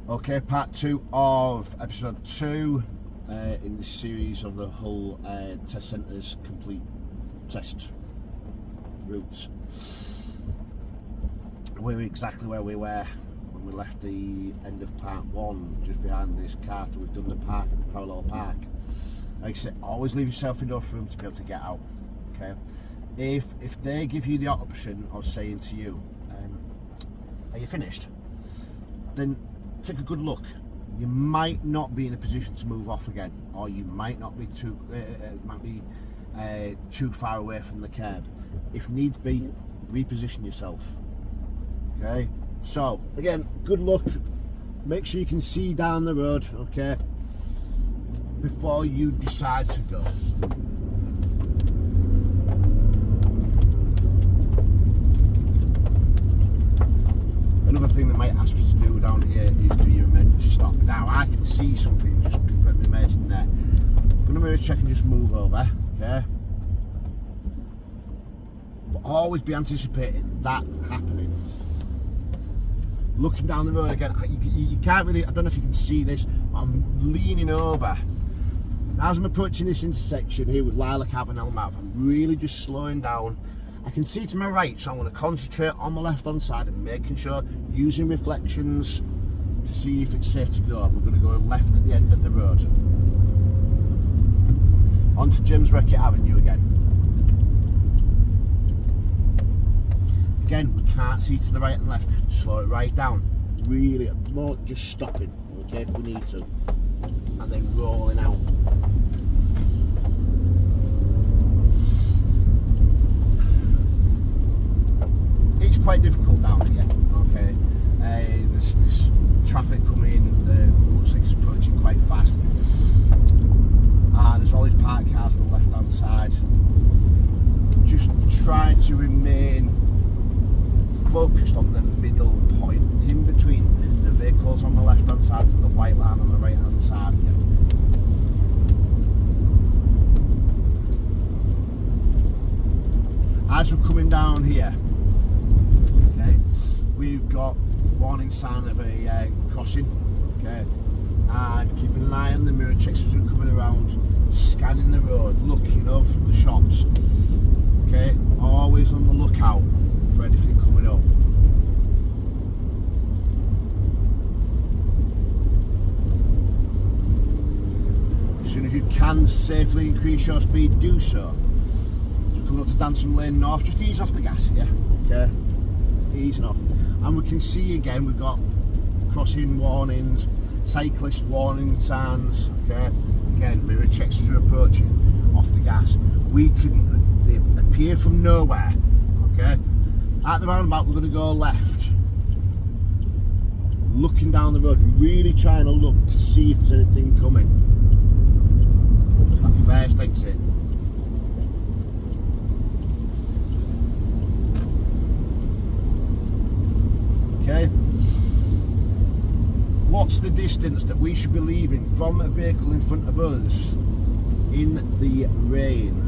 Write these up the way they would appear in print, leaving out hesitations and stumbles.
Okay, part 2 of episode 2 in this series of the Hull Test Centre's complete test routes. We're exactly where we were when we left the end of part 1, just behind this car. We've done the park at the parallel park. Like I said, always leave yourself enough room to be able to get out. Okay, if they give you the option of saying to you, "Are you finished?" then take a good look. You might not be in a position to move off again, or you might not be too far away from the curb. If needs be, reposition yourself. Okay, so again, good luck. Make sure you can see down the road, okay, before you decide to go. Another thing they might ask you to do down here is do your emergency stop. Now I can see something, just let me imagine there. I'm going to mirror check and just move over, okay? But always be anticipating that happening. Looking down the road again, you can't really, I don't know if you can see this, but I'm leaning over. As I'm approaching this intersection here with Lilac Ave and Elm Ave, I'm really just slowing down. I can see to my right, so I'm going to concentrate on my left hand side and making sure, using reflections to see if it's safe to go. We're going to go left at the end of the road. Onto James Reckitt Avenue again. Again, we can't see to the right and left. Slow it right down. Really, more just stopping, okay, if we need to. And then rolling out. It's quite difficult down here, okay. There's traffic coming, looks like it's approaching quite fast. There's all these parked cars on the left hand side. Just try to remain focused on the middle point, in between the vehicles on the left hand side and the white line on the right hand side. As we're coming down here, we've got warning sign of a crossing, okay, and keeping an eye on the mirror checks as we're coming around, scanning the road, looking over from the shops, okay, always on the lookout for anything coming up. As soon as you can safely increase your speed, do so. So we're coming up to Dancing Lane North, just ease off the gas here, okay, easing off. And we can see again, we've got crossing warnings, cyclist warning signs, okay, again, mirror checks as we're approaching, off the gas. They appear from nowhere, okay. At the roundabout, we're going to go left, looking down the road, really trying to look to see if there's anything coming. It's that first exit. Okay, what's the distance that we should be leaving from a vehicle in front of us in the rain?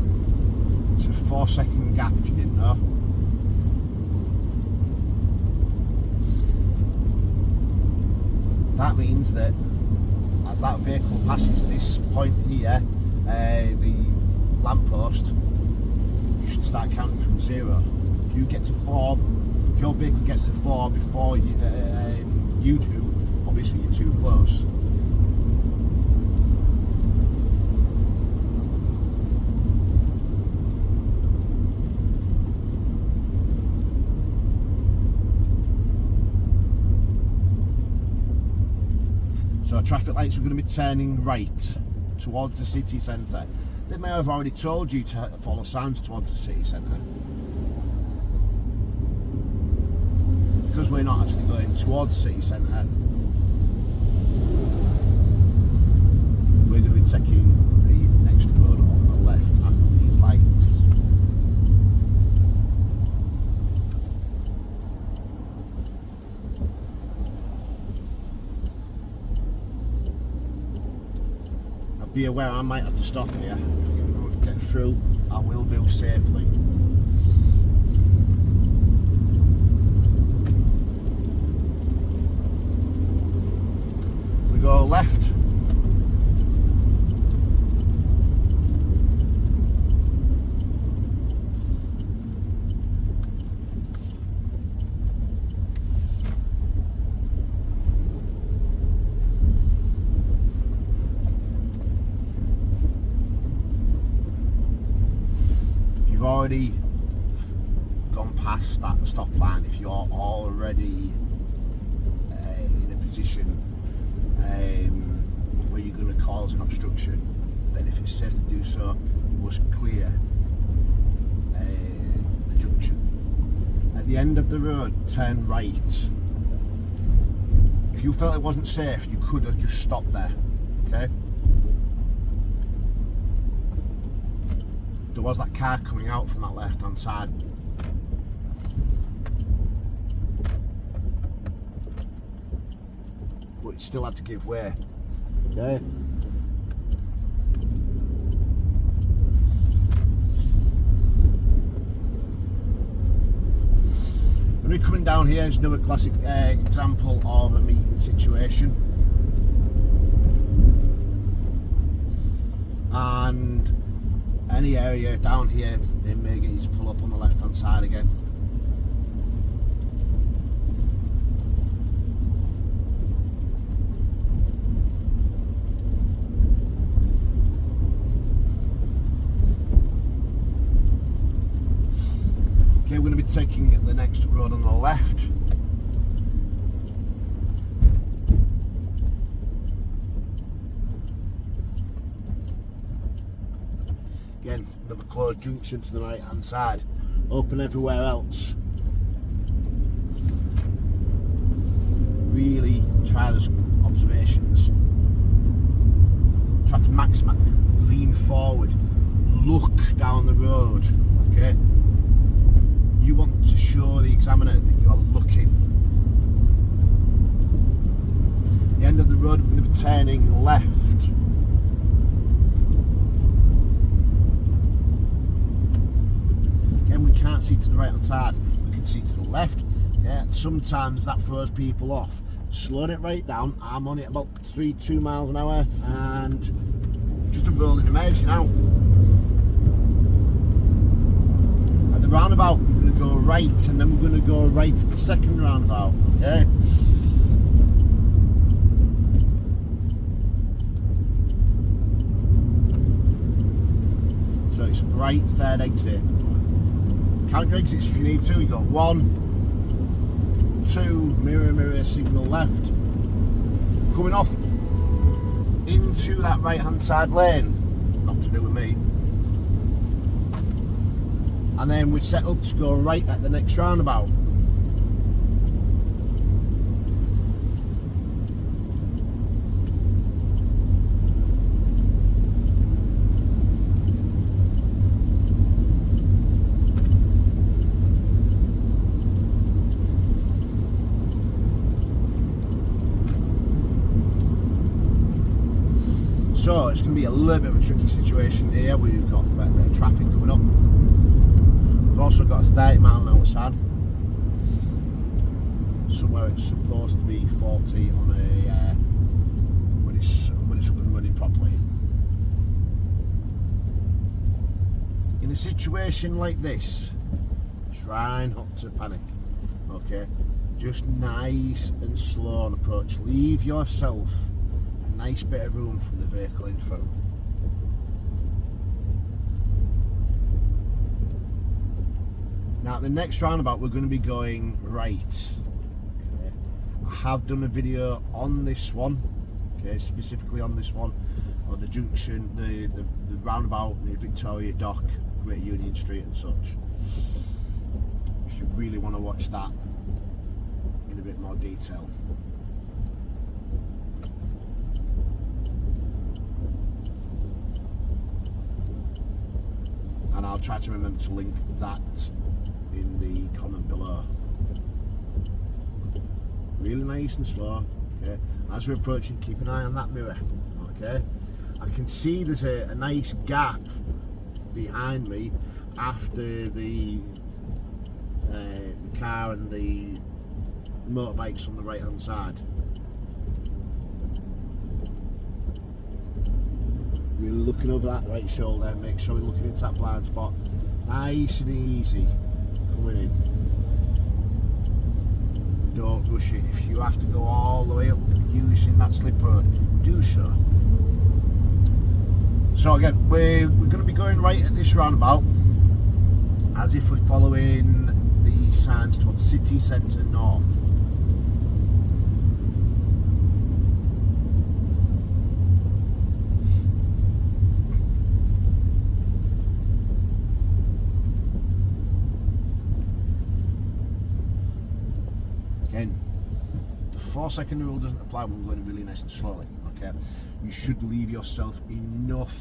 It's a 4-second gap if you didn't know. That means that as that vehicle passes this point here, the lamppost, you should start counting from 0. If you get to 4, if your vehicle gets to 4 before you do, obviously you're too close. So traffic lights are going to be turning right towards the city centre. They may have already told you to follow signs towards the city centre. Because we're not actually going towards city centre, we're going to be taking the next road on the left after these lights. Now be aware, I might have to stop here. If I can get through, I will do safely. left. You've already gone past that stop line. If you're already in a position where you're going to cause an obstruction, then if it's safe to do so, you must clear the junction. At the end of the road, turn right. If you felt it wasn't safe, you could have just stopped there, okay? There was that car coming out from that left hand side. But it still had to give way, okay? When we're coming down here, is another classic example of a meeting situation. And any area down here, they may get you to pull up on the left hand side again. Okay, we're going to be taking the next road on the left. Again, another closed junction to the right hand side. Open everywhere else. Really try those observations. Try to maximise. Lean forward. Look down the road. Okay? You want to show the examiner that you're looking. At the end of the road, we're going to be turning left. Again, we can't see to the right hand side, we can see to the left. Yeah, sometimes that throws people off. Slowing it right down. I'm on it about 2 miles an hour and just a rolling image now. At the roundabout, we're going to go right, and then we're going to go right to the second roundabout, okay? So it's right, third exit. Count your exits if you need to. You've got 1, 2, mirror, signal left. Coming off into that right hand side lane, not to do with me. And then we're set up to go right at the next roundabout. So it's going to be a little bit of a tricky situation here. We've got a bit of traffic coming up. We've also got a 30 mile an hour sign. Somewhere it's supposed to be 40 on a when it's up and running properly. In a situation like this, try not to panic. Okay, just nice and slow on approach. Leave yourself a nice bit of room from the vehicle in front. Now at the next roundabout we're going to be going right. Okay. I have done a video on this one, okay, specifically on this one, or the junction, the roundabout near Victoria Dock, Great Union Street and such. If you really want to watch that in a bit more detail. And I'll try to remember to link that in the comment below. Really nice and slow, okay? As we're approaching, keep an eye on that mirror, okay? I can see there's a nice gap behind me after the car and the motorbikes on the right hand side. We're looking over that right shoulder, make sure we're looking into that blind spot. Nice and easy coming in. Don't rush it. If you have to go all the way up using that slip road, do so. So again, we're going to be going right at this roundabout as if we're following the signs towards city centre north. Again, the 4-second rule doesn't apply when we're going really nice and slowly, okay? You should leave yourself enough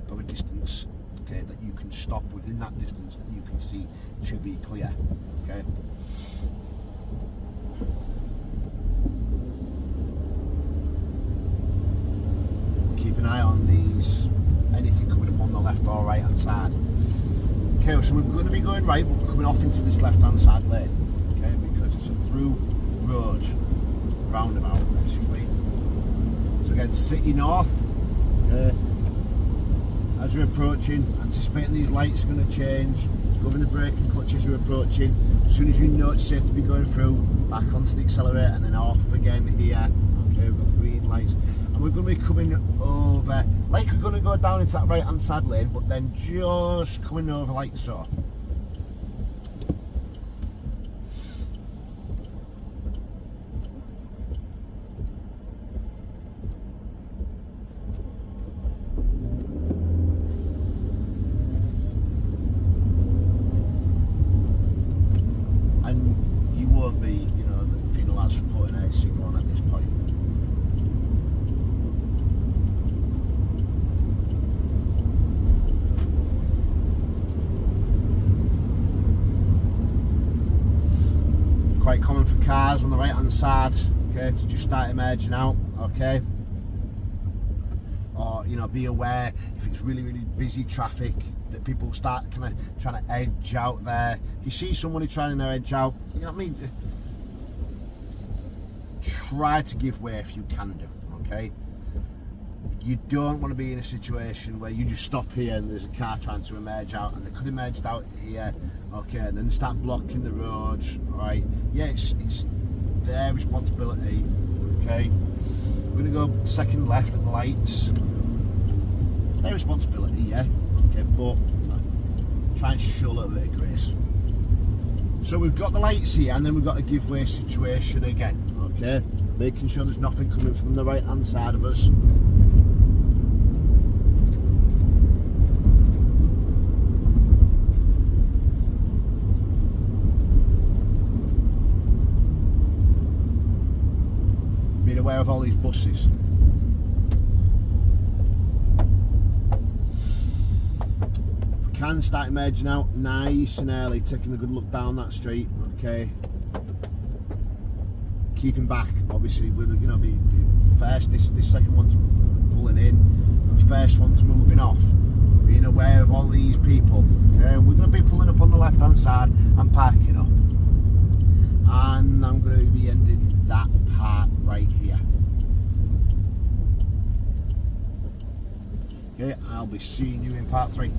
of a distance, okay, that you can stop within that distance that you can see to be clear, okay? Keep an eye on these, anything coming up on the left or right hand side. Okay, so we're going to be going right, but we're coming off into this left hand side lane. It's a through road roundabout basically. So again, city north. Okay. As you're approaching, anticipating these lights are going to change, covering the brake and clutch as you're approaching. As soon as you know it's safe to be going through, back onto the accelerator and then off again here. Okay, we've got green lights. And we're going to be coming over, like we're going to go down into that right hand side lane, but then just coming over like so. Quite common for cars on the right hand side, okay, to just start emerging out, okay, or be aware if it's really busy traffic that people start kind of trying to edge out there. If you see somebody trying to edge out, you know what I mean, try to give way if you can do, okay. You don't want to be in a situation where you just stop here and there's a car trying to emerge out and they could emerge out here, okay, and then they start blocking the road, right? Yeah, it's their responsibility, okay? We're going to go second left at the lights. It's their responsibility, yeah, okay, but try and show a little bit of grace. So we've got the lights here and then we've got a giveaway situation again, okay? Making sure there's nothing coming from the right hand side of us. Being aware of all these buses. We can start emerging out nice and early, taking a good look down that street, okay? Keeping back, obviously, with be the first, this second one's pulling in, the first one's moving off. Being aware of all these people, okay? We're going to be pulling up on the left hand side and parking up, and I'm going to be ending that part right here. Okay, I'll be seeing you in part 3.